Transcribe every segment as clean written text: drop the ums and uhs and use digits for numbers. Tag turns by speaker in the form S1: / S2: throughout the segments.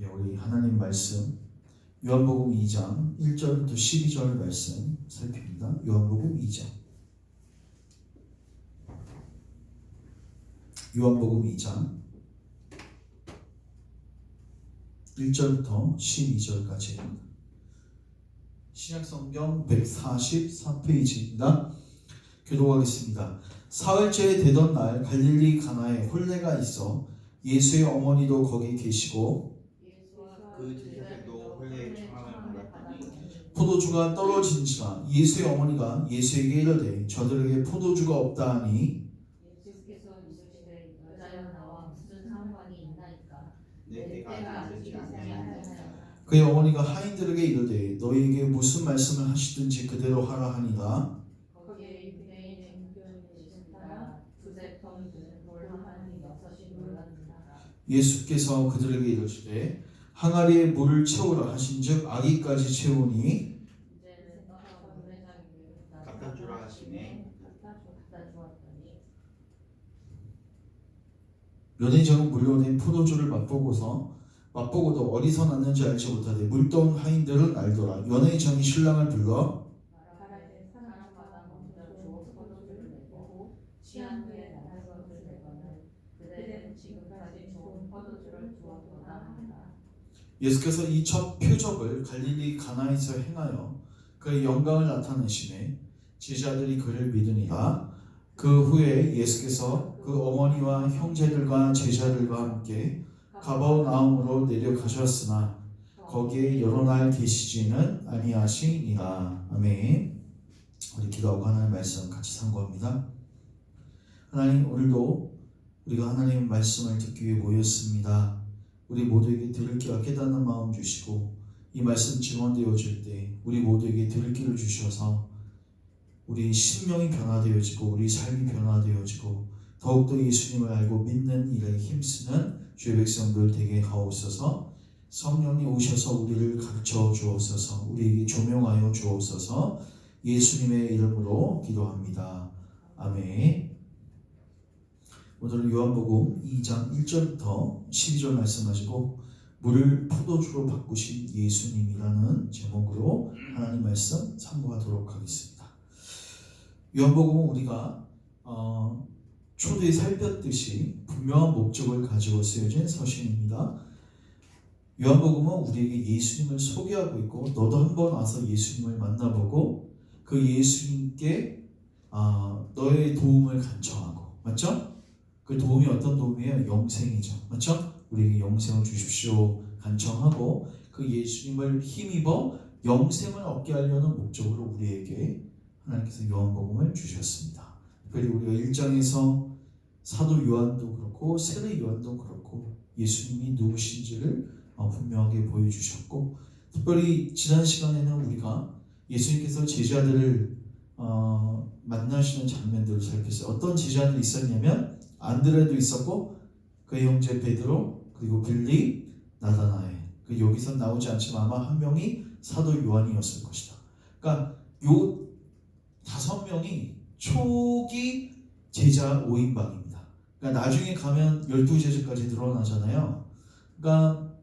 S1: 예, 우리 하나님 말씀 요한복음 2장 1절부터 12절 말씀 살핍니다. 요한복음 2장 요한복음 2장 1절부터 12절까지입니다. 신약성경 144페이지입니다. 교독하겠습니다. 사흘째 되던 날 갈릴리 가나에 혼례가 있어 예수의 어머니도 거기 계시고
S2: 그 제자들도 혼례의 청함을 받았더니
S1: 포도주가 떨어진지라 예수의 어머니가 예수에게 이르되 저들에게 포도주가 없다 하니
S3: 예수께서 이르시되 여자여 나와 무슨 상관이 있나이까
S2: 내 때가 아직이 아니하였나이까.
S1: 그의 어머니가 하인들에게 이르되 너희에게 무슨 말씀을 하시든지 그대로 하라 하니라.
S3: 거기에 유대인의 따라 두세 통 뭘 하니 여섯이 놀랐느니라.
S1: 예수께서 그들에게 이르시되 항아리에 물을 채우라 하신즉 아기까지 채우니
S3: 이제는 문회장에게
S2: 갖다 주라 하시매
S3: 갖다 주었더니
S1: 연회장은 물려낸 포도주를 맛보고도 어디서 났는지 알지 못하되 물던 하인들은 알더라. 연회장이 신랑을 불러
S3: 말하되 사람마다 먼저 주어 포도주를 내고 취한 후에 나가서 줄 내거늘 그들은 지금까지 좋은 포도주를 주었도다 하니라.
S1: 예수께서 이 첫 표적을 갈릴리 가나에서 행하여 그의 영광을 나타내시매 제자들이 그를 믿으니라. 그 후에 예수께서 그 어머니와 형제들과 제자들과 함께 가버나움으로 내려가셨으나 거기에 여러 날 계시지는 아니하시니라. 아멘. 우리 기도하고 하나님의 말씀 같이 상고합니다. 하나님, 오늘도 우리가 하나님의 말씀을 듣기 위해 모였습니다. 우리 모두에게 들을 귀와 깨닫는 마음 주시고 이 말씀 증언되어질 때 우리 모두에게 들을 귀를 주셔서 우리 심령이 변화되어지고 우리 삶이 변화되어지고 더욱더 예수님을 알고 믿는 일에 힘쓰는 주의 백성들 되게 하옵소서. 성령님 오셔서 우리를 가르쳐 주옵소서. 우리에게 조명하여 주옵소서. 예수님의 이름으로 기도합니다. 아멘. 오늘은 요한복음 2장 1절부터 12절 말씀 가지고 물을 포도주로 바꾸신 예수님이라는 제목으로 하나님 말씀 참고하도록 하겠습니다. 요한복음은 우리가 초대에 살폈듯이 분명한 목적을 가지고 쓰여진 서신입니다. 요한복음은 우리에게 예수님을 소개하고 있고 너도 한번 와서 예수님을 만나보고 그 예수님께 너의 도움을 간청하고, 맞죠? 그 도움이 어떤 도움이에요? 영생이죠. 맞죠? 우리에게 영생을 주십시오 간청하고 그 예수님을 힘입어 영생을 얻게 하려는 목적으로 우리에게 하나님께서 요한복음을 주셨습니다. 특별히 우리가 1장에서 사도 요한도 그렇고 세례 요한도 그렇고 예수님이 누구신지를 분명하게 보여주셨고, 특별히 지난 시간에는 우리가 예수님께서 제자들을 만나시는 장면들을 살폈어요. 어떤 제자들이 있었냐면 안드레도 있었고 그의 형제 베드로 그리고 빌리 나다나엘, 그 여기서 나오지 않지만 아마 한 명이 사도 요한이었을 것이다. 그러니까 요 5명이 초기 제자 5인방입니다. 그러니까 나중에 가면 12제자까지 늘어나잖아요. 그러니까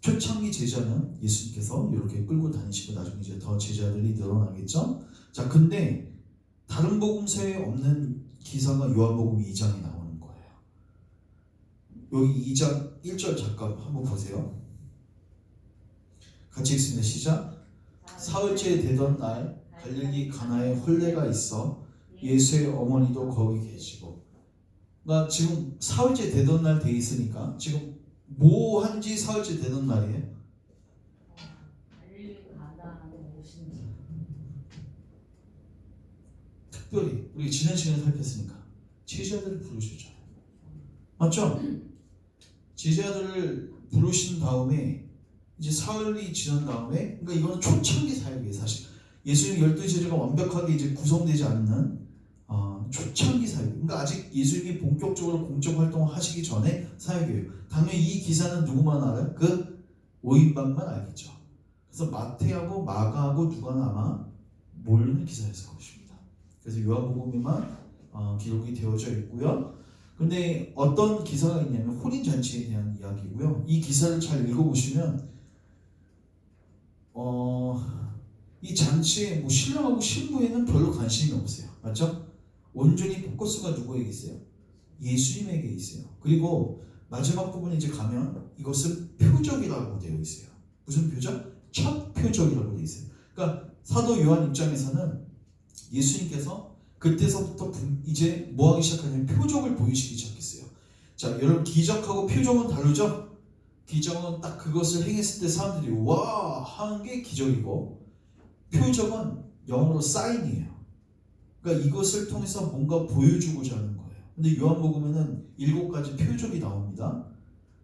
S1: 초창기 제자는 예수님께서 이렇게 끌고 다니시고 나중에 이제 더 제자들이 늘어나겠죠. 자, 근데 다른 복음서에 없는 기사가 요한복음 2장에 나오는 거예요. 여기 2장 1절 잠깐 한번 보세요. 같이 읽습니다. 시작. 사흘째 되던 날 갈릴리 가나에 혼례가 있어 예수의 어머니도 거기 계시고. 그러니까 지금 사흘째 되던 날 돼 있으니까 지금 뭐 한지 사흘째 되던 날이에요.
S3: 갈릴리 가나안에 오신지.
S1: 특별히 우리 지난 시간에 살폈으니까 제자들을 부르셨잖아요. 맞죠? 제자들을 부르신 다음에 이제 사흘이 지난 다음에, 그러니까 이거는 초창기 사역이에요. 사실 예수님 12제자가 완벽하게 이제 구성되지 않는 초창기 사역. 그러니까 아직 예수님이 본격적으로 공적 활동을 하시기 전에 사역이에요. 당연히 이 기사는 누구만 알아요? 그 5인방만 알겠죠. 그래서 마태하고 마가하고 누가는 아마 모르는 기사였을 것입니다. 그래서 요한복음에만 기록이 되어져 있고요. 근데 어떤 기사가 있냐면 혼인잔치에 대한 이야기고요. 이 기사를 잘 읽어보시면 이 잔치에 뭐 신랑하고 신부에는 별로 관심이 없어요. 맞죠? 온전히 포커스가 누구에게 있어요? 예수님에게 있어요. 그리고 마지막 부분에 이제 가면 이것은 표적이라고 되어 있어요. 무슨 표적? 첫 표적이라고 되어 있어요. 그러니까 사도 요한 입장에서는 예수님께서 그때서부터 이제 뭐 하기 시작하냐면 표적을 보이시기 시작했어요. 자, 여러분 기적하고 표적은 다르죠? 기적은 딱 그것을 행했을 때 사람들이 와 하는 게 기적이고 표적은 영어로 사인이에요. 그러니까 이것을 통해서 뭔가 보여주고자 하는 거예요. 근데 요한복음에는 7가지 표적이 나옵니다.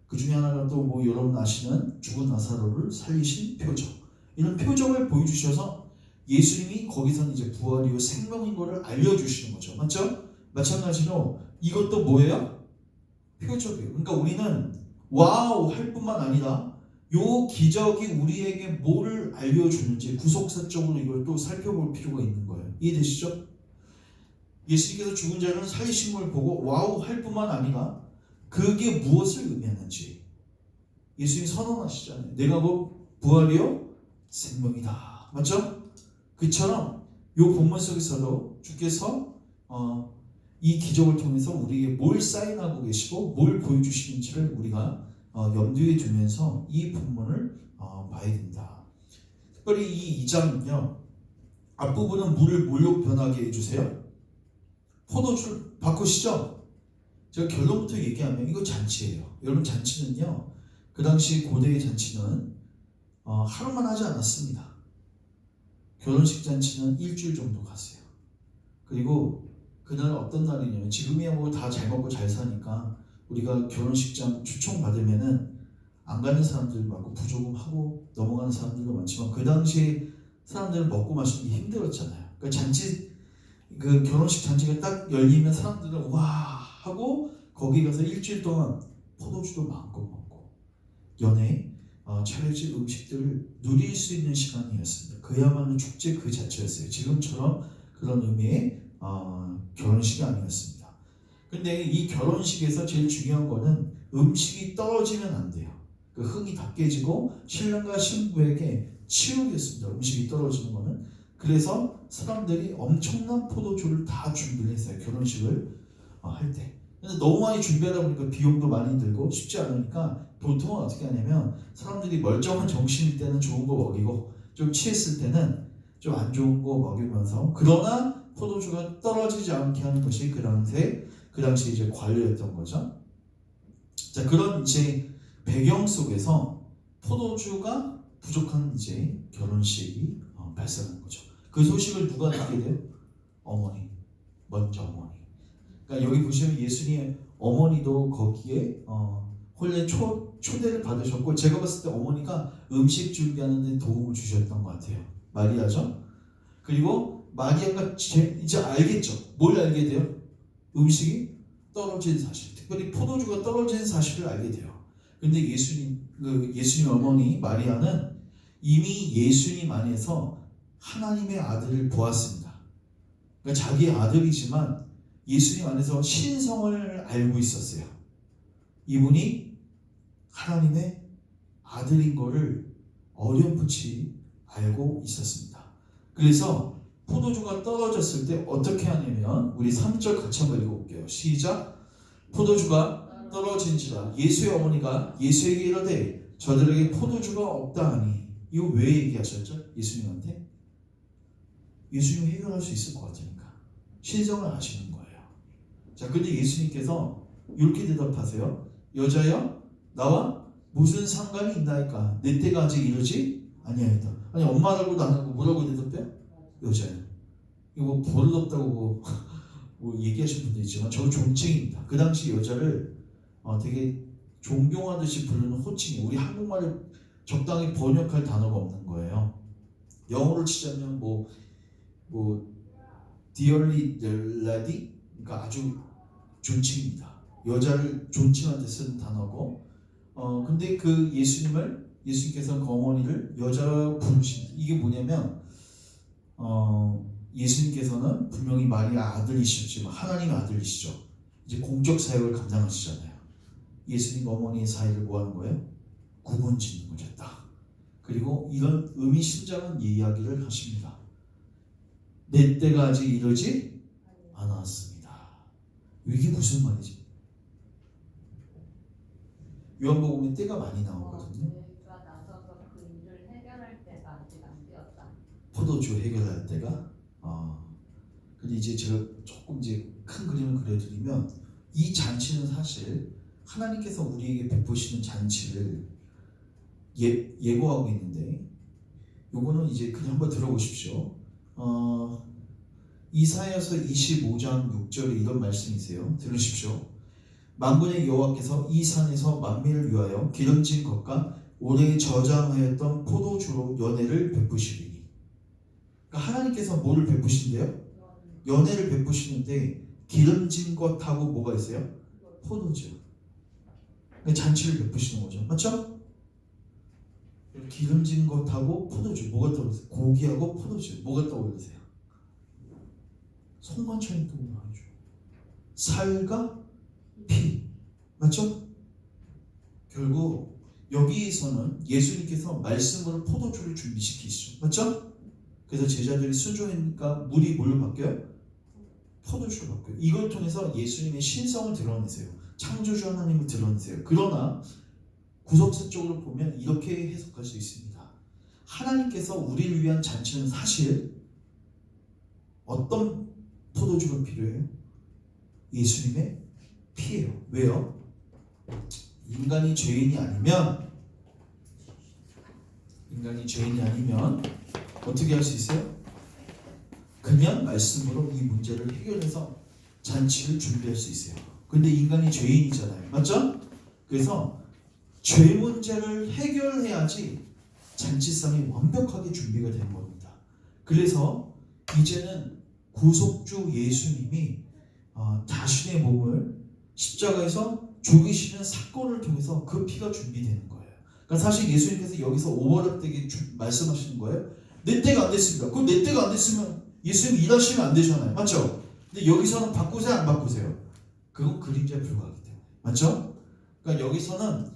S1: 그 중에 하나가 또 뭐 여러분 아시는 죽은 나사로를 살리신 표적. 이런 표적을 보여주셔서 예수님이 거기서는 이제 부활이요 생명인 것을 알려주시는 거죠. 맞죠? 마찬가지로 이것도 뭐예요? 표적이에요. 그러니까 우리는 와우 할 뿐만 아니라 요 기적이 우리에게 뭐를 알려주는지 구속사적으로 이걸 또 살펴볼 필요가 있는 거예요. 이해되시죠? 예수님께서 죽은 자를 살리신 걸 보고 와우 할 뿐만 아니라 그게 무엇을 의미하는지 예수님이 선언하시잖아요. 내가 뭐 부활이요 생명이다. 맞죠? 그처럼 요 본문 속에서도 주께서 이 기적을 통해서 우리에게 뭘 사인하고 계시고 뭘 보여주시는지를 우리가 염두에 두면서 이 본문을 봐야 된다. 특별히 이 2장은요. 앞부분은 물을 물로 변하게 해주세요. 포도주를 바꾸시죠. 제가 결론부터 얘기하면 이거 잔치예요. 여러분 잔치는요. 그 당시 고대의 잔치는 하루만 하지 않았습니다. 결혼식 잔치는 일주일 정도 갔어요. 그리고 그날 어떤 날이냐면 지금이야 뭐 다 잘 먹고 잘 사니까 우리가 결혼식장 초청받으면은 안 가는 사람들 많고 부조금 하고 넘어가는 사람들도 많지만 그 당시에 사람들은 먹고 마시는 게 힘들었잖아요. 그러니까 잔치 그 결혼식 잔치가 딱 열리면 사람들은 와 하고 거기 가서 일주일 동안 포도주도 마음껏 먹고 연애 차려질 음식들을 누릴 수 있는 시간이었습니다. 그야말로 축제 그 자체였어요. 지금처럼 그런 의미의 결혼식이 아니었습니다. 근데 이 결혼식에서 제일 중요한 거는 음식이 떨어지면 안 돼요. 그 흥이 다 깨지고 신랑과 신부에게 치욕이었습니다. 음식이 떨어지는 거는. 그래서 사람들이 엄청난 포도주를 다 준비를 했어요. 결혼식을 할 때. 근데 너무 많이 준비하다 보니까 비용도 많이 들고 쉽지 않으니까 보통은 어떻게 하냐면 사람들이 멀쩡한 정신일 때는 좋은 거 먹이고 좀 취했을 때는 좀 안 좋은 거 먹이면서 그러나 포도주가 떨어지지 않게 하는 것이 그 당시 이제 관례였던 거죠. 자, 그런 이제 배경 속에서 포도주가 부족한 이제 결혼식이 발생한 거죠. 그 소식을 누가 듣게 돼요? 어머니, 먼저 어머니. 그러니까 여기 보시면 예수님의 어머니도 거기에 혼례 초대를 받으셨고 제가 봤을 때 어머니가 음식 준비하는 데 도움을 주셨던 것 같아요. 마리아죠. 그리고 마리아가 이제 알겠죠. 뭘 알게 돼요? 음식이 떨어진 사실, 특별히 포도주가 떨어진 사실을 알게 돼요. 근데 예수님 어머니 마리아는 이미 예수님 안에서 하나님의 아들을 보았습니다. 그러니까 자기의 아들이지만 예수님 안에서 신성을 알고 있었어요. 이분이 하나님의 아들인 거를 어렴풋이 알고 있었습니다. 그래서 포도주가 떨어졌을 때 어떻게 하냐면 우리 3절 같이 한번 읽어볼게요. 시작. 포도주가 떨어진지라 예수의 어머니가 예수에게 이르되 저들에게 포도주가 없다 하니. 이거 왜 얘기하셨죠? 예수님한테? 예수님이 해결할 수 있을 것 같으니까 신성을 아시는 거예요. 자, 근데 예수님께서 이렇게 대답하세요. 여자여 나와 무슨 상관이 있나이까? 내 때가 아직 이르지 아니하였다. 아니 엄마라고도 안 하고 뭐라고 대답해요? 여자요. 이거 뭐 버릇없다고 뭐 얘기하시는 분도 있지만 저 존칭입니다. 그 당시 여자를 되게 존경하듯이 부르는 호칭이 우리 한국말에 적당히 번역할 단어가 없는 거예요. 영어로 치자면 뭐 dearly lady, 그러니까 아주 존칭입니다. 여자를 존칭할 때 쓰는 단어고, 근데 그 예수님께서 그 어머니를 여자 부르십니다. 이게 뭐냐면 예수님께서는 분명히 마리아 아들이시지만 하나님의 아들이시죠. 이제 공적 사역을 감당하시잖아요. 예수님 어머니의 사이를 뭐 하는 거예요? 구분 짓는 거죠. 딱. 그리고 이런 의미심장한 이야기를 하십니다. 내 때가 아직 이르지 않았습니다. 이게 무슨 말이지? 요한복음에 때가 많이 나오거든요.
S3: 저희가 나서서 그 일을 해결할 때가 아직 안 되었다.
S1: 포도주 해결할 때가. 근데 이제 제가 조금 이제 큰 그림을 그려드리면 이 잔치는 사실 하나님께서 우리에게 베푸시는 잔치를 예고하고 있는데, 요거는 이제 그냥 한번 들어보십시오. 이사야서 25장 6절에 이런 말씀이세요. 들으십시오. 만군의 여호와께서 이 산에서 만민을 위하여 기름진 것과 오래 저장하였던 포도주로 연회를 베푸시리니. 그러니까 하나님께서 뭐를 베푸신대요? 연회를 베푸시는데 기름진 것하고 뭐가 있어요? 포도주. 그러니까 잔치를 베푸시는 거죠. 맞죠? 기름진 것하고 포도주. 뭐가 떠오르세요? 고기하고 포도주. 뭐가 떠오르세요? 송관천이 떠오르죠. 살과 피. 맞죠? 결국 여기에서는 예수님께서 말씀으로 포도주를 준비시키시죠. 맞죠? 그래서 제자들이 순종하니까 물이 뭘로 바뀌어요? 포도주로 바뀌어요. 이걸 통해서 예수님의 신성을 드러내세요. 창조주 하나님을 드러내세요. 그러나 구속사적으로 보면 이렇게 해석할 수 있습니다. 하나님께서 우리를 위한 잔치는 사실 어떤 포도주가 필요해요? 예수님의 피예요. 왜요? 인간이 죄인이 아니면 어떻게 할 수 있어요? 그냥 말씀으로 이 문제를 해결해서 잔치를 준비할 수 있어요. 근데 인간이 죄인이잖아요. 맞죠? 그래서 죄 문제를 해결해야지 잔치상이 완벽하게 준비가 되는 겁니다. 그래서 이제는 구속주 예수님이 자신의 몸을 십자가에서 죽이시는 사건을 통해서 그 피가 준비되는 거예요. 그러니까 사실 예수님께서 여기서 오버랩되게 말씀하시는 거예요. 내 때가 안 됐습니다. 그럼 내 때가 안 됐으면 예수님 일하시면 안 되잖아요. 맞죠? 근데 여기서는 바꾸세요, 안 바꾸세요? 그건 그림자에 불과하기 때문에. 맞죠? 그러니까 여기서는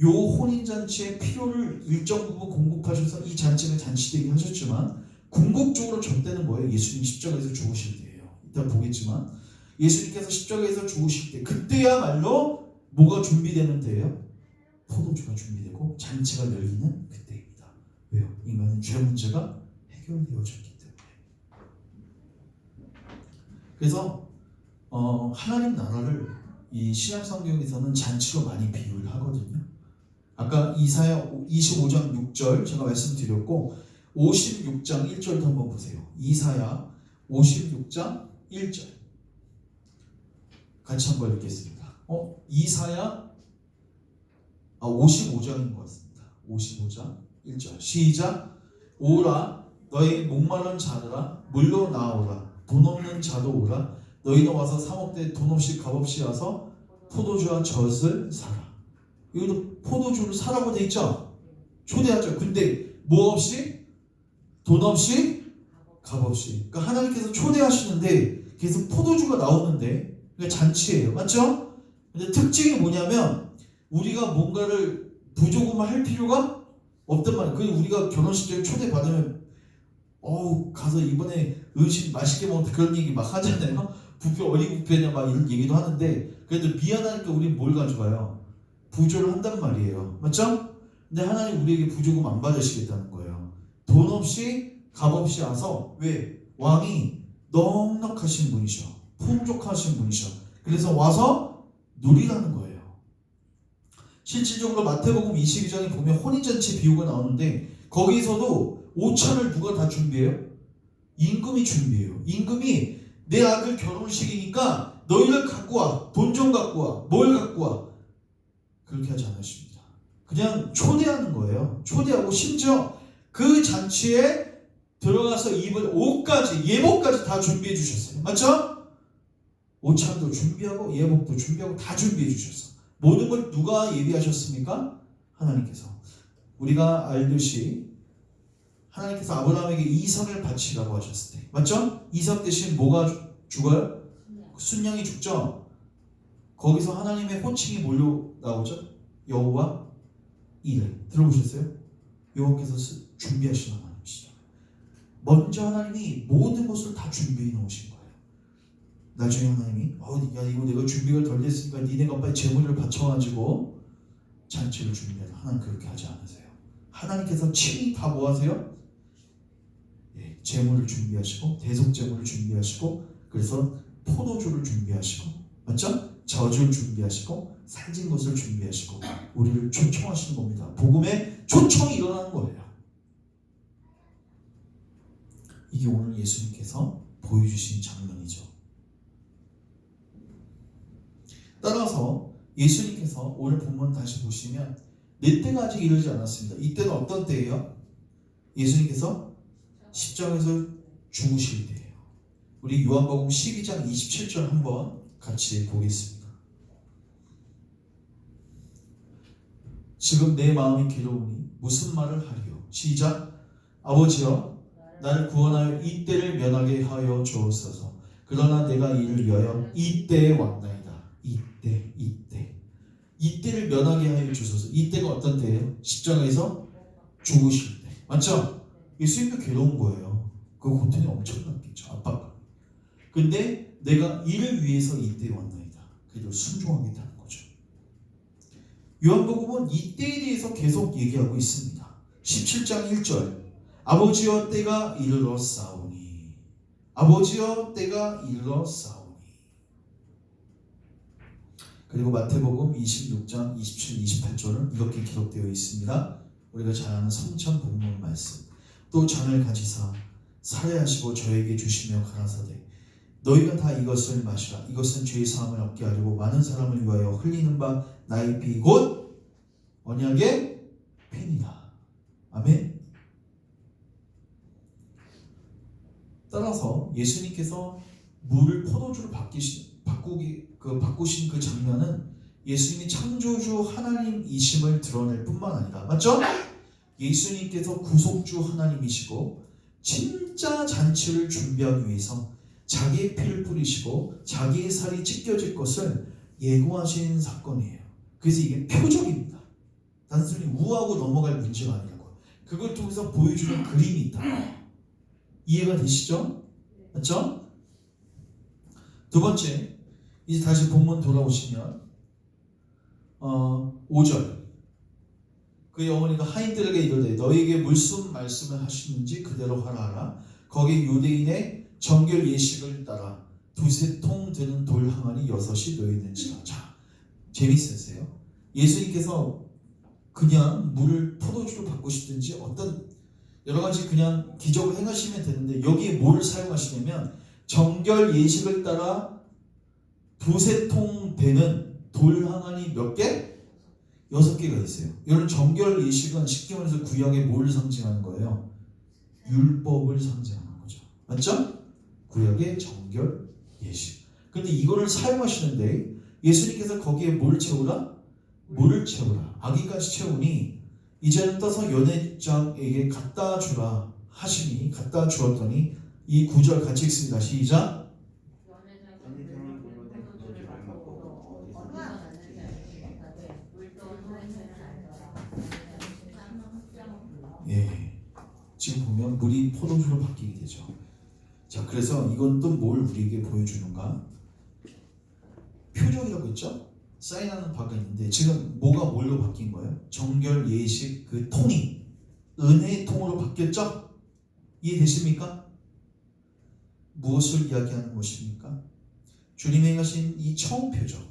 S1: 요 혼인잔치의 필요를 일정 부분 공급하셔서 이 잔치가 잔치되게 하셨지만, 궁극적으로 저 때는 뭐예요? 예수님 십자가에서 죽으실 때예요. 이따 보겠지만 예수님께서 십자가에서 죽으실 때, 그때야말로 뭐가 준비되는 때예요? 포도주가 준비되고 잔치가 열리는 그때입니다. 왜요? 인간은 죄 문제가 해결되어졌기 때문에. 그래서 하나님 나라를 이 신약 성경에서는 잔치로 많이 비유를 하거든요. 아까 이사야 25장 6절 제가 말씀드렸고, 56장 1절도 한번 보세요. 이사야 56장 1절 같이 한번 읽겠습니다. 이사야 55장인 것 같습니다. 55장 1절 시작. 오라 너희 목마른 자들아 물로 나오라. 돈 없는 자도 오라. 너희는 와서 사먹되 돈 없이 값없이 와서 포도주와 젖을 사라. 여기도 포도주를 사라고 돼 있죠? 초대하죠. 근데 뭐 없이? 돈 없이 값없이. 그러니까 하나님께서 초대하시는데 계속 포도주가 나오는데, 그러니까 잔치예요. 맞죠? 근데 특징이 뭐냐면 우리가 뭔가를 부조금을 할 필요가 없단 말이에요. 그 우리가 결혼식에 초대받으면 가서 이번에 음식 맛있게 먹었다 그런 얘기 막 하잖아요. 뷔페 어디 뷔페냐 막 이런 얘기도 하는데, 그래도 미안하니까 우리는 뭘 가져가요? 부조를 한단 말이에요. 맞죠? 근데 하나님 우리에게 부조금 안 받으시겠다는 거예요. 돈 없이 값없이 와서, 왜? 왕이 넉넉하신 분이셔. 풍족하신 분이셔. 그래서 와서 누리라는 거예요. 실질적으로 마태복음 22장에 보면 혼인잔치 비유가 나오는데, 거기서도 오찬을 누가 다 준비해요? 임금이 준비해요. 임금이 내 아들 결혼식이니까 너희를 갖고 와. 돈 좀 갖고 와. 뭘 갖고 와. 그렇게 하지 않으십니다. 그냥 초대하는 거예요. 초대하고 심지어 그 잔치에 들어가서 입을 옷까지, 예복까지 다 준비해 주셨어요. 맞죠? 오찬도 준비하고 예복도 준비하고 다 준비해 주셨어. 모든 걸 누가 예비하셨습니까? 하나님께서. 우리가 알듯이 하나님께서 아브라함에게 이삭을 바치라고 하셨을 때, 맞죠? 이삭 대신 뭐가 죽어요? 순양이 죽죠? 거기서 하나님의 호칭이 뭘로 나오죠? 여호와 이레. 들어보셨어요? 여호와께서 준비하신 하나님이시죠. 먼저 하나님이 모든 것을 다 준비해 놓으신 거예요. 나중에 하나님이 야 이거 내가 준비가 덜 됐으니까 니네가 빨리 제물을 바쳐가지고 잔치를 준비해라. 하나님 그렇게 하지 않으세요. 하나님께서 친히 다 뭐 하세요? 예, 제물을 준비하시고 대속제물을 준비하시고 그래서 포도주를 준비하시고 맞죠? 저주를 준비하시고 살진 것을 준비하시고 우리를 초청하시는 겁니다. 복음의 초청이 일어나는 거예요. 이게 오늘 예수님께서 보여주신 장면이죠. 따라서 예수님께서 오늘 본문 다시 보시면 내 때가 아직 이르지 않았습니다. 이때는 어떤 때예요? 예수님께서 십자가에서 죽으실 때예요. 우리 요한복음 12장 27절 한번 같이 보겠습니다. 지금 내 마음이 괴로우니 무슨 말을 하리요? 시작. 아버지여 나를 구원하여 이 때를 면하게 하여 주옵소서. 그러나 내가 이를 위하여 이 때에 왔나이다. 이때를 면하게 하여 주소서. 이때가 어떤 때예요? 십자가에서 죽으실 때. 맞죠? 예수님도 괴로운 거예요. 그 고통이 엄청났겠죠. 압박감. 근데 내가 이를 위해서 이때에 왔나이다. 그래도 순종하겠다는 거죠. 요한복음은 이 때에 대해서 계속 얘기하고 있습니다. 17장 1절 아버지여 때가 이르렀사오니 아버지여 때가 이르렀사오니. 그리고 마태복음 26장 27, 28절은 이렇게 기록되어 있습니다. 우리가 잘 아는 성찬 본문 말씀. 또 잔을 가지사 살해하시고 저에게 주시며 가라사대 너희가 다 이것을 마시라. 이것은 죄의 사함을 얻게 하려고 많은 사람을 위하여 흘리는 바 나의 피 곧 언약의 피니라. 아멘. 따라서 예수님께서 물을 포도주로 바꾸신 그 장면은 예수님이 창조주 하나님이심을 드러낼 뿐만 아니라 맞죠? 예수님께서 구속주 하나님이시고 진짜 잔치를 준비하기 위해서 자기의 피를 뿌리시고 자기의 살이 찢겨질 것을 예고하신 사건이에요. 그래서 이게 표적입니다. 단순히 우하고 넘어갈 문제가 아니라고. 그걸 통해서 보여주는 그림이 있다. 이해가 되시죠? 맞죠? 두 번째, 이제 다시 본문 돌아오시면 5절 그의 어머니가 하인들에게 이르되 너희에게 무슨 말씀을 하시는지 그대로 하라. 거기 유대인의 정결 예식을 따라 두세 통 되는 돌 항아리 6이 놓여 있는지라. 자, 재밌으세요? 예수님께서 그냥 물을 포도주로 바꾸시든지 어떤 여러 가지 그냥 기적을 행하시면 되는데 여기에 뭘 사용하시냐면 정결 예식을 따라 두세 통 되는 돌 항아리 몇 개? 6개가 있어요. 이런 정결 예식은 쉽게 말해서 구약의 뭘 상징하는 거예요? 율법을 상징하는 거죠. 맞죠? 구약의 정결 예식. 근데 이거를 사용하시는데 예수님께서 거기에 뭘 채우라? 물을 채우라. 아기까지 채우니 이제는 떠서 연회장에게 갖다 주라 하시니 갖다 주었더니 이 9절 같이 읽습니다. 시작.
S2: 연회장은 물로 된 포도주를 먹고
S1: 예, 지금 보면 물이 포도주로 바뀌게 되죠. 자, 그래서 이건 또 뭘 우리에게 보여주는가? 표적이라고 했죠? 사인하는 바가 있는데 지금 뭐가 뭘로 바뀐 거예요? 정결 예식 그 통이 은혜의 통으로 바뀌었죠? 이해되십니까? 무엇을 이야기하는 것입니까? 주님이 행하신 이 처음 표적,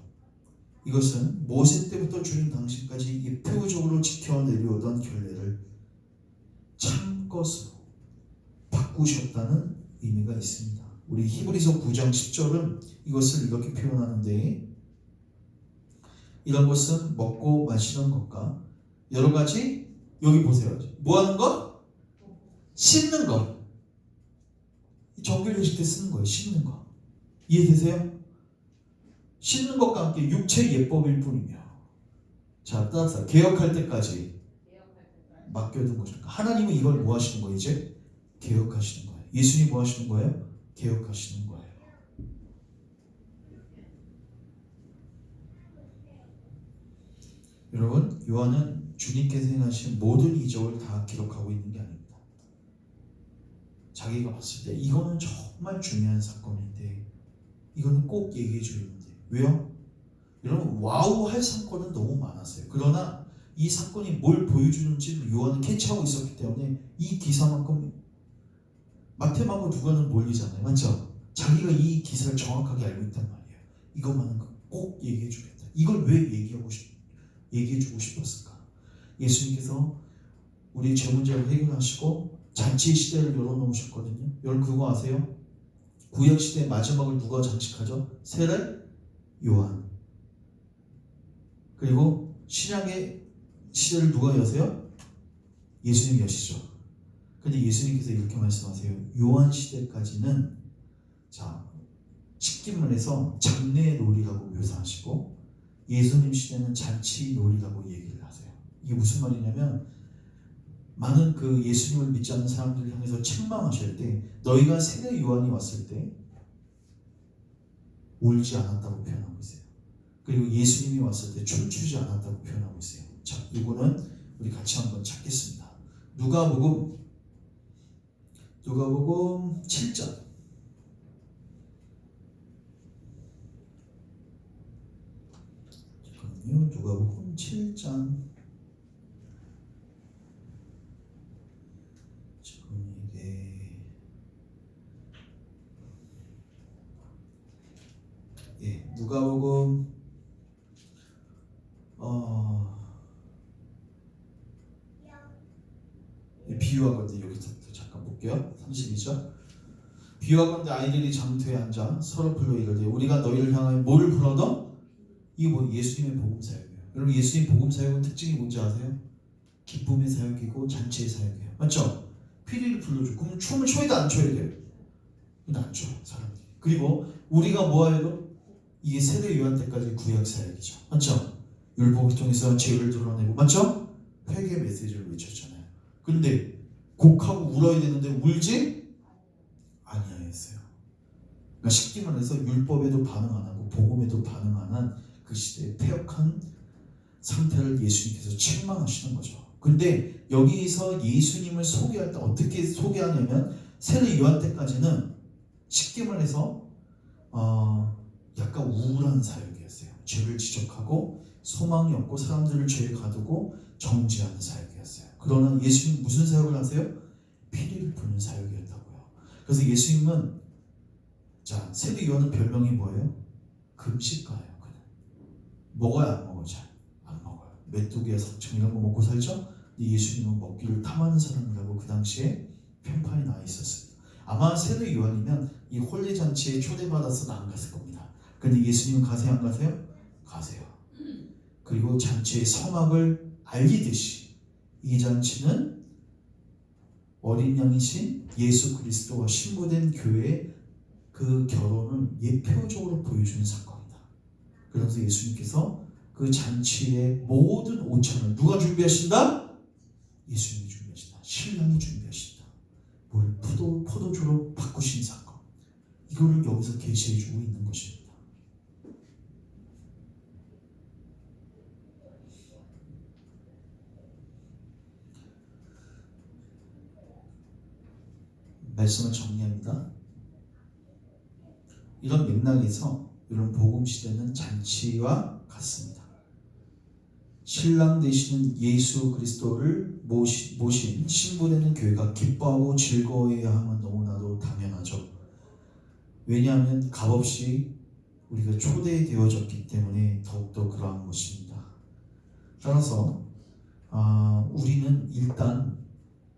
S1: 이것은 모세 때부터 주님 당시까지 이 표적으로 지켜내려오던 결례를 참것으로 바꾸셨다는 의미가 있습니다. 우리 히브리서 9장 10절은 이것을 이렇게 표현하는데 이런 것은 먹고 마시는 것과 여러 가지 여기 보세요. 뭐 하는 것? 씻는 것. 정결 예식 때 쓰는 거예요. 씻는 거. 이해되세요? 씻는 것과 함께 육체 예법일 뿐이며. 자, 따라서 개혁할 때까지 맡겨둔 거죠. 하나님은 이걸 뭐 하시는 거예요? 이제 개혁하시는 거예요. 예수님이 뭐 하시는 거예요? 개혁하시는 거예요. 여러분, 요한은 주님께서 행하신 모든 이적을 다 기록하고 있는 게 아닙니다. 자기가 봤을 때 이거는 정말 중요한 사건인데 이거는 꼭 얘기해 주는데 왜요? 여러분, 와우 할 사건은 너무 많았어요. 그러나 이 사건이 뭘 보여주는지 요한은 캐치하고 있었기 때문에 이 기사만큼 마태마고 누가는 몰리잖아요. 맞죠? 자기가 이 기사를 정확하게 알고 있단 말이에요. 이것만은 꼭 얘기해 주겠다. 이걸 왜 얘기해 주고 싶었을까? 예수님께서 우리 죄 문제를 해결하시고 잔치 시대를 열어놓으셨거든요. 여러분 그거 아세요? 구약 시대 마지막을 누가 장식하죠? 세례 요한. 그리고 신약의 시대를 누가 여세요? 예수님이 여시죠. 근데 예수님께서 이렇게 말씀하세요. 요한 시대까지는 자 십기문에서 장례의 놀이라고 묘사하시고 예수님 시대는 잔치 놀이라고 얘기를 하세요. 이게 무슨 말이냐면 많은 그 예수님을 믿지 않는 사람들을 향해서 책망하실 때 너희가 세례 요한이 왔을 때 울지 않았다고 표현하고 있어요. 그리고 예수님이 왔을 때 춤추지 않았다고 표현하고 있어요. 자, 이거는 우리 같이 한번 찾겠습니다. 누가복음 7장 잠깐만요. 누가복음 7장 지금 이게 누가복음 비유하건대 여기서부터 잠깐 볼게요. 32절 비유하건대 아이들이 장터에 앉아 서로 불러 이르되 우리가 너희를 향하여 뭘 불러도 이게 뭐 예수님의 복음 사역이에요. 여러분 예수님 복음 사역은 특징이 뭔지 아세요? 기쁨의 사역이고 잔치의 사역이에요. 맞죠? 피리를 불러줘. 그럼 춤을 춰야 돼 안 춰야 돼요? 안 춰 사람들이. 그리고 우리가 뭐하여도 이게 세례 요한 때까지 구약 사역이죠. 맞죠? 율법을 통해서 죄를 드러내고 맞죠? 회개 메시지를 외쳤잖아요. 근데 곡하고 울어야 되는데 울지 아니하였어요. 그러니까 쉽게 말해서 율법에도 반응 안 하고 복음에도 반응 안 한 그 시대의 패역한 상태를 예수님께서 책망하시는 거죠. 근데 여기서 예수님을 소개할 때 어떻게 소개하냐면 세례 요한 때까지는 쉽게 말해서 약간 우울한 사역이었어요. 죄를 지적하고 소망이 없고 사람들을 죄에 가두고 정죄하는 사역이었어요. 그러나 예수님 무슨 사역을 하세요? 피리를 부는 사역이었다고요. 그래서 예수님은 자 세례 요한은 별명이 뭐예요? 금식가예요. 그는 먹어야 안 먹어요? 잘 안 먹어요. 메뚜기야 석청 이런 거 먹고 살죠? 근데 예수님은 먹기를 탐하는 사람이라고 그 당시에 편판이 나 있었습니다. 아마 세례 요한이면 이 홀례 잔치에 초대받아서는 안 갔을 겁니다. 근데 예수님은 가세요 안 가세요? 가세요. 그리고 잔치의 서막을 알리듯이 이 잔치는 어린 양이신 예수 그리스도와 신부된 교회의 그 결혼을 예표적으로 보여주는 사건이다. 그래서 예수님께서 그 잔치의 모든 오찬을 누가 준비하신다? 예수님이 준비하신다. 신랑이 준비하신다. 뭘 포도주로 바꾸신 사건. 이거를 여기서 계시해주고 있는 것입니다. 말씀을 정리합니다. 이런 맥락에서 이런 복음 시대는 잔치와 같습니다. 신랑 되시는 예수 그리스도를 모신 신부되는 교회가 기뻐하고 즐거워해야 하면 너무나도 당연하죠. 왜냐하면 값없이 우리가 초대되어졌기 때문에 더욱더 그러한 것입니다. 따라서 우리는 일단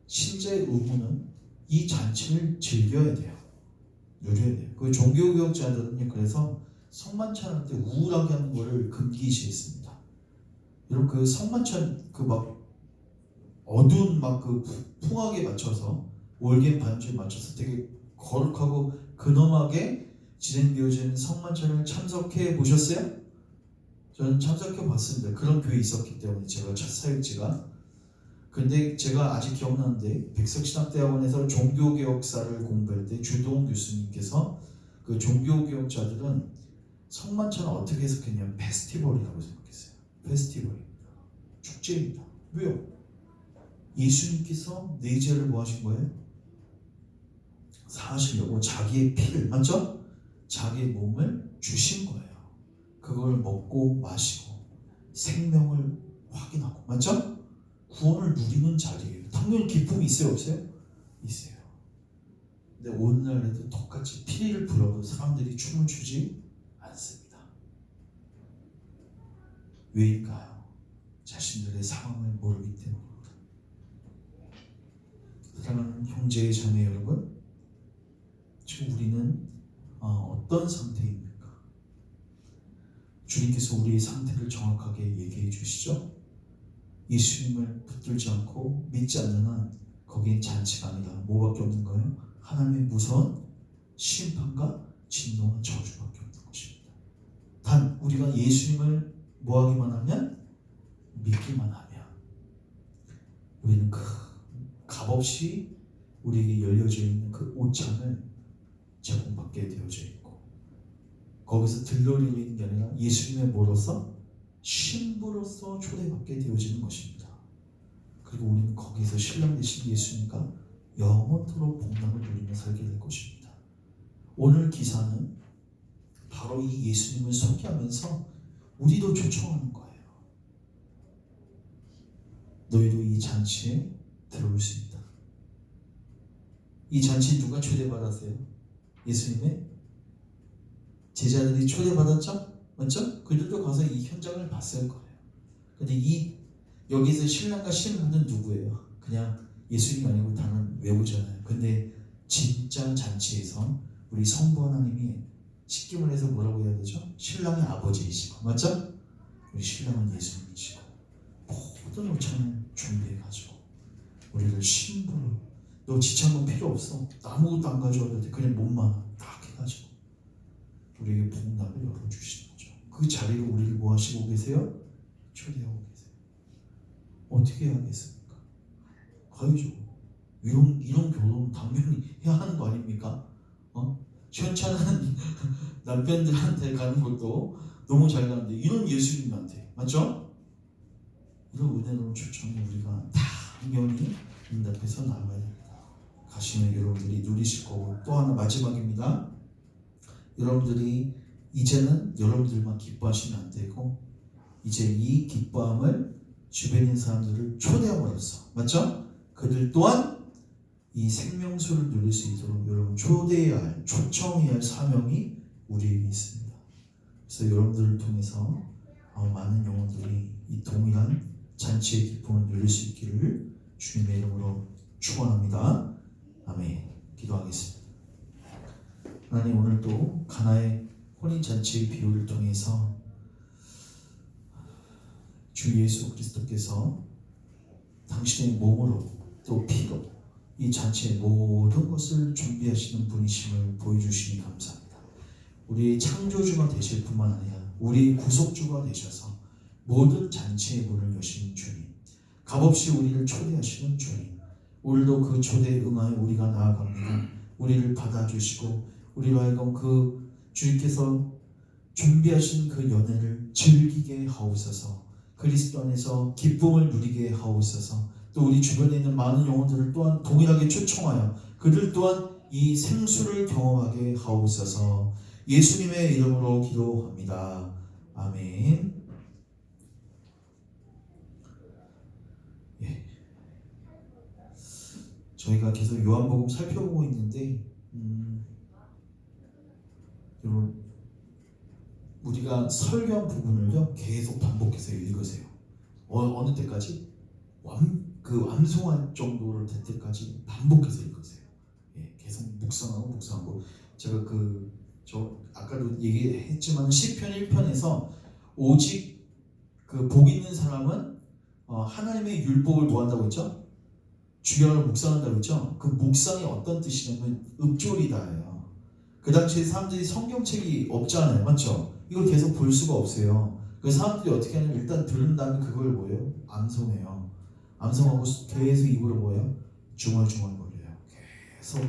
S1: 신자의 의무는 이 잔치를 즐겨야 돼요. 누려야 돼요. 그 종교개혁자들은요, 그래서 성만찬 할 때 우울하게 하는 거를 금기시했습니다. 여러분 그 성만찬 그 막 어두운 막 그 풍악에 맞춰서 올겐 반주에 맞춰서 되게 거룩하고 근엄하게 진행되어지는 성만찬을 참석해 보셨어요? 저는 참석해 봤습니다. 그런 교회 있었기 때문에 제가 첫 사역지가. 근데 제가 아직 기억나는데 백석신학대학원에서 종교개혁사를 공부할 때 주동 교수님께서 그 종교개혁자들은 성만찬을 어떻게 해석했냐면 페스티벌이라고 생각했어요. 페스티벌. 축제입니다. 왜요? 예수님께서 내 죄를 뭐 하신 거예요? 사하시려고 자기의 피를, 맞죠? 자기의 몸을 주신 거예요. 그걸 먹고 마시고 생명을 확인하고, 맞죠? 구원을 누리는 자리예요. 당연히 기쁨이 있어요, 없어요? 있어요. 근데 오늘날에도 똑같이 피리를 불어도 사람들이 춤을 추지 않습니다. 왜일까요? 자신들의 상황을 모르기 때문입니다. 사랑하는 형제 자매 여러분, 지금 우리는 어떤 상태입니까? 주님께서 우리의 상태를 정확하게 얘기해 주시죠. 예수님을 붙들지 않고 믿지 않는 한 거기엔 잔치가 아니라 뭐밖에 없는 거예요? 하나님의 무서운 심판과 진노와 저주밖에 없는 것입니다. 단 우리가 예수님을 뭐하기만 하면, 믿기만 하면 우리는 그 값없이 우리에게 열려져 있는 그 옷장을 제공받게 되어져 있고, 거기서 들러리로 있는 게 아니라 예수님의 뭐로서? 신부로서 초대받게 되어지는 것입니다. 그리고 우리는 거기서 신랑 되신 예수님과 영원토록 복락을 누리며 살게 될 것입니다. 오늘 기사는 바로 이 예수님을 소개하면서 우리도 초청하는 거예요. 너희도 이 잔치에 들어올 수 있다. 이 잔치 누가 초대받았어요? 예수님의 제자들이 초대받았죠? 맞죠? 그들도 가서 이 현장을 봤을 거예요. 근데 여기서 신랑과 신부는 누구예요? 그냥 예수님 아니고 다른 외우잖아요. 근데 진짜 잔치에서 우리 성부 하나님이 십김을 해서 뭐라고 해야 되죠? 신랑의 아버지이시고, 맞죠? 우리 신랑은 예수님이시고, 모든 옷차를 준비해가지고 우리를 신부로, 너 지참은 필요 없어, 아무것도 안 가져와도 돼, 그냥 몸만 딱 해가지고 우리에게 복락을 열어주시는 거죠. 그 자리로 우리를 뭐 하시고 계세요? 초대하고 계세요. 어떻게 해야겠습니까? 가야죠. 이런 결혼 당연히 해야 하는 거 아닙니까? 시원찮은 남편들한테 가는 것도 너무 잘 가는데 이런 예수님한테, 맞죠? 이런 은혜로운 초청을 우리가 당연히 응답해서 나아가야 됩니다. 가시는 여러분들이 누리실 거고, 또 하나 마지막입니다. 여러분들이 이제는 여러분들만 기뻐하시면 안 되고, 이제 이 기뻐함을 주변에 있는 사람들을 초대함으로써, 맞죠? 그들 또한 이 생명수를 누릴 수 있도록 여러분 초대해야 할, 초청해야 할 사명이 우리에게 있습니다. 그래서 여러분들을 통해서 많은 영혼들이 이 동일한 잔치의 기쁨을 누릴 수 있기를 주님의 이름으로 축원합니다. 아멘. 기도하겠습니다. 하나님, 오늘도 가나의 혼인잔치의 비유를 통해서 주 예수 그리스도께서 당신의 몸으로 또 피로 이 잔치의 모든 것을 준비하시는 분이심을 보여주시니 감사합니다. 우리의 창조주가 되실 뿐만 아니라 우리의 구속주가 되셔서 모든 잔치의 문을 여시는 주님, 값없이 우리를 초대하시는 주님, 오늘도 그 초대에 응하여 우리가 나아갑니다. 우리를 받아주시고 우리로 하여금 그 주님께서 준비하신 그 연애를 즐기게 하옵소서. 그리스도 안에서 기쁨을 누리게 하옵소서. 또 우리 주변에 있는 많은 영혼들을 또한 동일하게 초청하여 그들 또한 이 생수를 경험하게 하옵소서. 예수님의 이름으로 기도합니다. 아멘. 예. 저희가 계속 요한복음 살펴보고 있는데, 여러분, 우리가 설교한 부분을요 계속 반복해서 읽으세요. 어느 때까지? 완성할 정도를 될 때까지 반복해서 읽으세요. 예, 계속 묵상하고 제가 아까도 얘기했지만 시편 1편에서 오직 그 복 있는 사람은 하나님의 율법을 뭐 한다고 했죠? 주야로 묵상한다고 했죠? 그 묵상이 어떤 뜻이냐면 읊조리다예요. 그 당시에 사람들이 성경책이 없잖아요, 맞죠? 이걸 계속 볼 수가 없어요. 그 사람들이 어떻게 하냐면 일단 들은 다음에 그걸 뭐예요? 암송해요. 암송하고 계속 입으로 뭐예요? 중얼중얼거려요. 계속.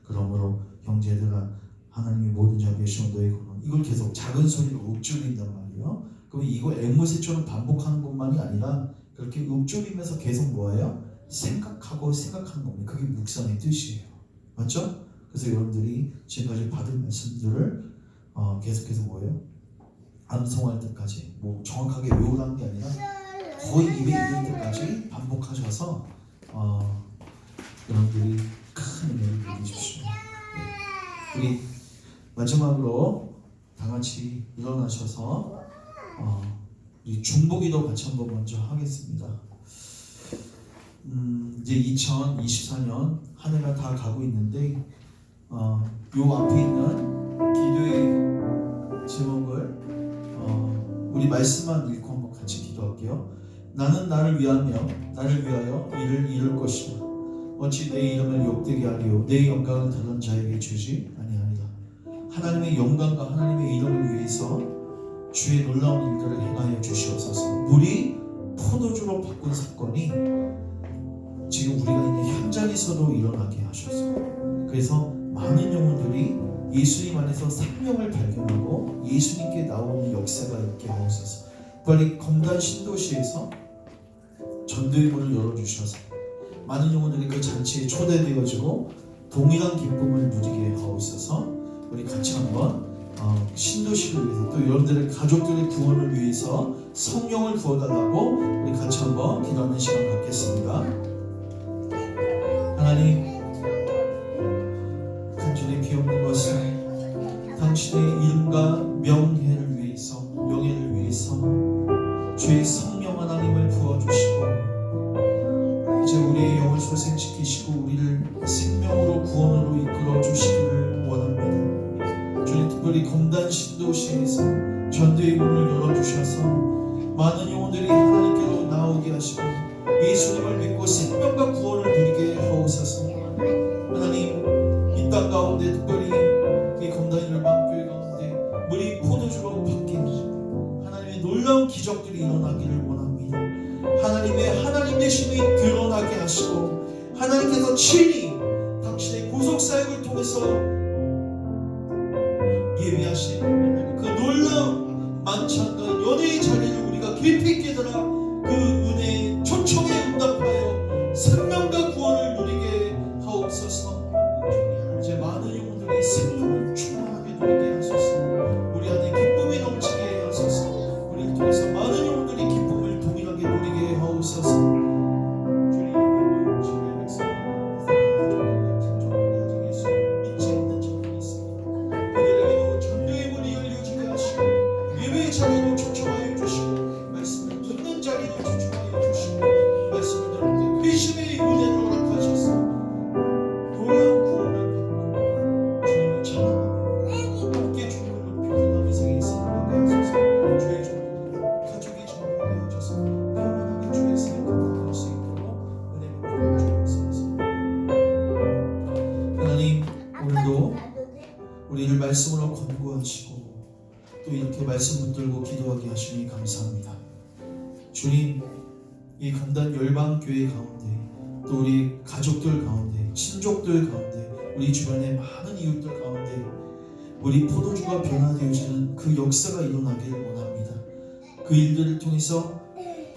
S1: 그러므로 형제들아, 하나님이 모든 자비에 계시면 너의 구원, 이걸 계속 작은 소리로 읊조린단 말이에요. 그럼 이거 앵무새처럼 반복하는 것만이 아니라 그렇게 읊조리면서 계속 뭐예요? 생각하는 겁니다. 그게 묵상의 뜻이에요. 맞죠? 그래서 여러분들이 지금까지 받은 말씀들을 계속해서 뭐예요? 암송할 때까지 뭐 정확하게 외우라는 게 아니라 거의 입에 익을 때까지 반복하셔서 여러분들이 큰 은혜를 누리십시오. 네. 우리 마지막으로 다 같이 일어나셔서 이 중보기도 같이 한번 먼저 하겠습니다. 이제 2024년 한 해가 다 가고 있는데 요 앞에 있는 기도의 제목을 우리 말씀만 읽고 한번 같이 기도할게요. 나는 나를 위하여 이를 이룰 것이다. 어찌 내 이름을 욕되게 하리요 내 영광을 다른 자에게 주지 아니하리라. 하나님의 영광과 하나님의 이름을 위해서 주의 놀라운 일들을 행하여 주시옵소서. 물이 포도주로 바꾼 사건이 지금 우리가 있는 현장에서도 일어나게 하셔서 그래서 많은 영혼들이 예수님 안에서 생명을 발견하고 예수님께 나오는 역사가 있게 하옵소서. 빨리 검단 신도시에서 전도의 문을 열어주셔서 많은 영혼들이 그 잔치에 초대되어지고 동일한 기쁨을 누리게 하옵소서. 우리 같이 한번 신도시를 위해서 또 여러분들의 가족들의 구원을 위해서 성령을 부어달라고 우리 같이 한번 기도하는 시간 갖겠습니다. 하나님, 간절히 비옵는 것은 당신의 이름과 명예를 위해서 주의 성령 하나님을 부어주시고 이제 우리의 영을 소생시키시고 우리를 생명으로 구원으로 이끌어 주시기를 원합니다. 주님, 특별히 검단 신도시에서 전도의 문을 열어주셔서 많은 영혼들이 하나님께로 나오게 하시고 예수님을 믿고 생명과 구원을 누리게 하옵소서. 하나님, 이 땅 가운데 특별히 이 검단 열방교회 가운데 물이 포도주로 바뀌는 하나님의 놀라운 기적들이 일어나기를 원합니다. 하나님 되심이 드러나게 하시고 하나님께서 친히 당신의 구속사역을 통해서 예비하신 그 놀라운 만찬과 연회의 자리를 우리가 깊이 깨달아 그 은혜의 초청에 응답하여 생명과 구원을 누리게 하옵소서. 이제 많은 영혼들이 생명을 충만하게 누리게 하소서. 우리 안에 기쁨이 넘치게 하소서. 우리를 통해서 많은 영혼들이 기쁨을 동일하게 누리게 하옵소서. 우리를 말씀으로 권고하시고 또 이렇게 말씀 붙들고 기도하게 하시니 감사합니다. 주님, 이 강단 열방교회 가운데 또 우리 가족들 가운데 친족들 가운데 우리 주변의 많은 이웃들 가운데 우리 포도주가 변화되어지는 그 역사가 일어나기를 원합니다. 그 일들을 통해서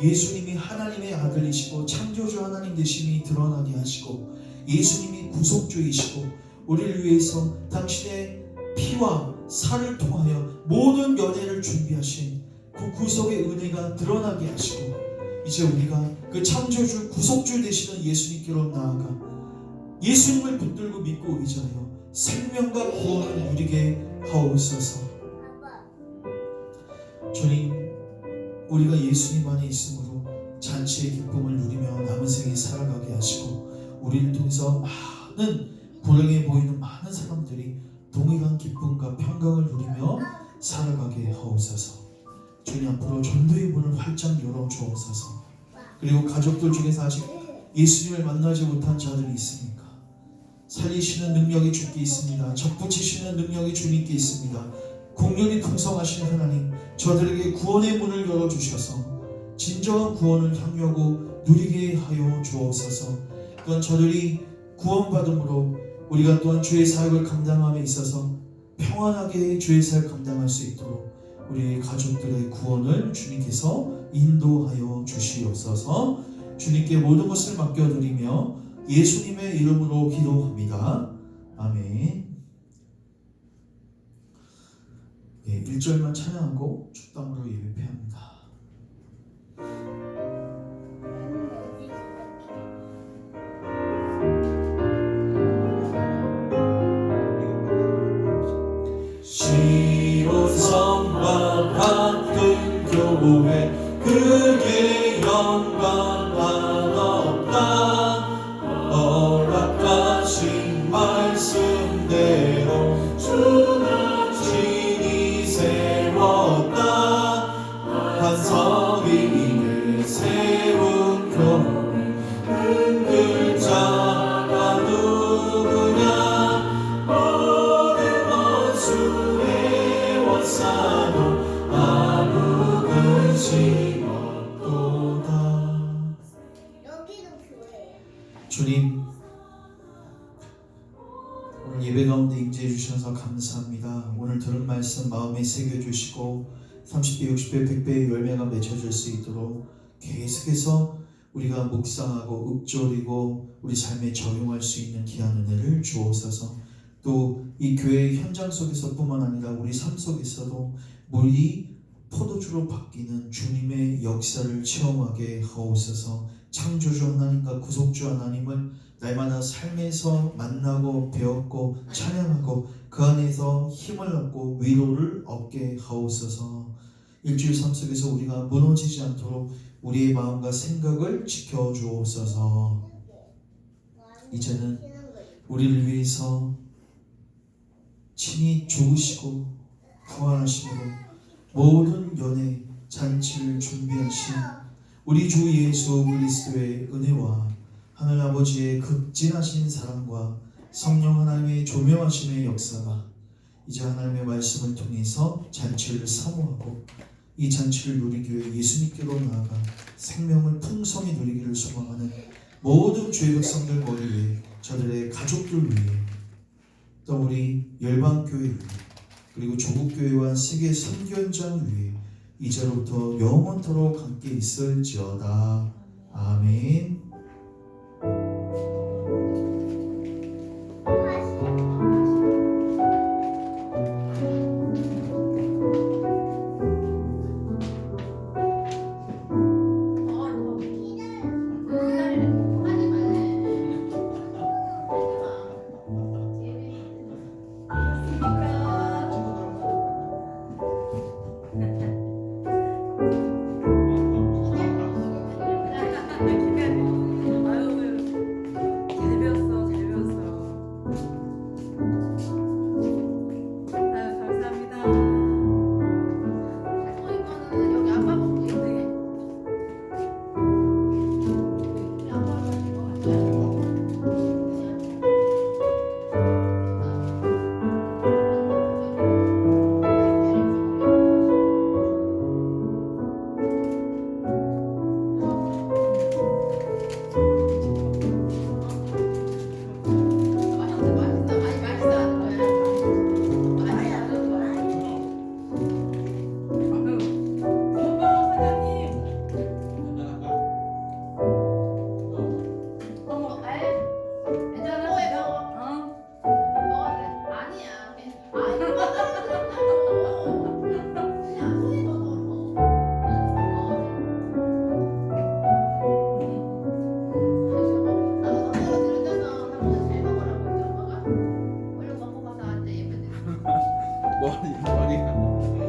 S1: 예수님이 하나님의 아들이시고 창조주 하나님 되심이 드러나게 하시고 예수님이 구속주이시고 우리를 위해서 당신의 피와 살을 통하여 모든 연애를 준비하신 그 구속의 은혜가 드러나게 하시고 이제 우리가 그 창조주 구속주 되시는 예수님께로 나아가 예수님을 붙들고 믿고 의지하여 생명과 구원을 누리게 하옵소서. 주님, 우리가 예수님 안에 있으므로 잔치의 기쁨을 누리며 남은 생에 살아가게 하시고 우리를 통해서 많은 불행해 보이는 많은 사람들이 동일한 기쁨과 평강을 누리며 살아가게 하옵소서. 주님, 앞으로 전도의 문을 활짝 열어주옵소서. 그리고 가족들 중에서 아직 예수님을 만나지 못한 자들이 있습니까? 살리시는 능력이 주께 있습니다. 접붙이시는 능력이 주님께 있습니다. 공률이 풍성하신 하나님, 저들에게 구원의 문을 열어주셔서 진정한 구원을 향유하고 누리게 하여 주옵소서. 또한 저들이 구원받음으로 우리가 또한 주의 사역을 감당함에 있어서 평안하게 주의 사역 감당할 수 있도록 우리의 가족들의 구원을 주님께서 인도하여 주시옵소서. 주님께 모든 것을 맡겨드리며 예수님의 이름으로 기도합니다. 아멘. 1절만 찬양하고 축당으로 예배해야 합니다. 시온성과 같은 교회 그의 영광만 없다. 허락하신 말씀대로 주는 친히 세웠다. 반석 위에 세운 교회 큰 자가 누구냐. 모든 원수의 원사도 아무 근심 없도다.
S2: 여기도 교회예요.
S1: 주님, 오늘 예배 가운데 임재해 주셔서 감사합니다. 오늘 들은 말씀 마음에 새겨주시고 30배, 60배, 100배의 열매가 맺혀질 수 있도록 계속해서 우리가 묵상하고 읊조리고 우리 삶에 적용할 수 있는 귀한 은혜를 주옵소서. 또 이 교회 현장 속에서 뿐만 아니라 우리 삶 속에서도 물이 포도주로 바뀌는 주님의 역사를 체험하게 하옵소서. 창조주 하나님과 구속주 하나님을 날마다 삶에서 만나고 배웠고 찬양하고 그 안에서 힘을 얻고 위로를 얻게 하옵소서. 일주일 삶 속에서 우리가 무너지지 않도록 우리의 마음과 생각을 지켜주옵소서. 이제는 우리를 위해서 친히 죽으시고 부활하시고 모든 연애 잔치를 준비하신 우리 주 예수 그리스도의 은혜와 하늘 아버지의 극진하신 사랑과 성령 하나님의 조명하심의 역사가 이제 하나님의 말씀을 통해서 잔치를 사모하고 이 잔치를 누리기 위해 예수님께로 나아가 생명을 풍성히 누리기를 소망하는 모든 주의 백성들 머리 위에 저들의 가족들 위해 또 우리 열방교회 위해 그리고 조국교회와 세계 선교현장을 위해 이제로부터 영원토록 함께 있을지어다. 아멘.
S4: 머리가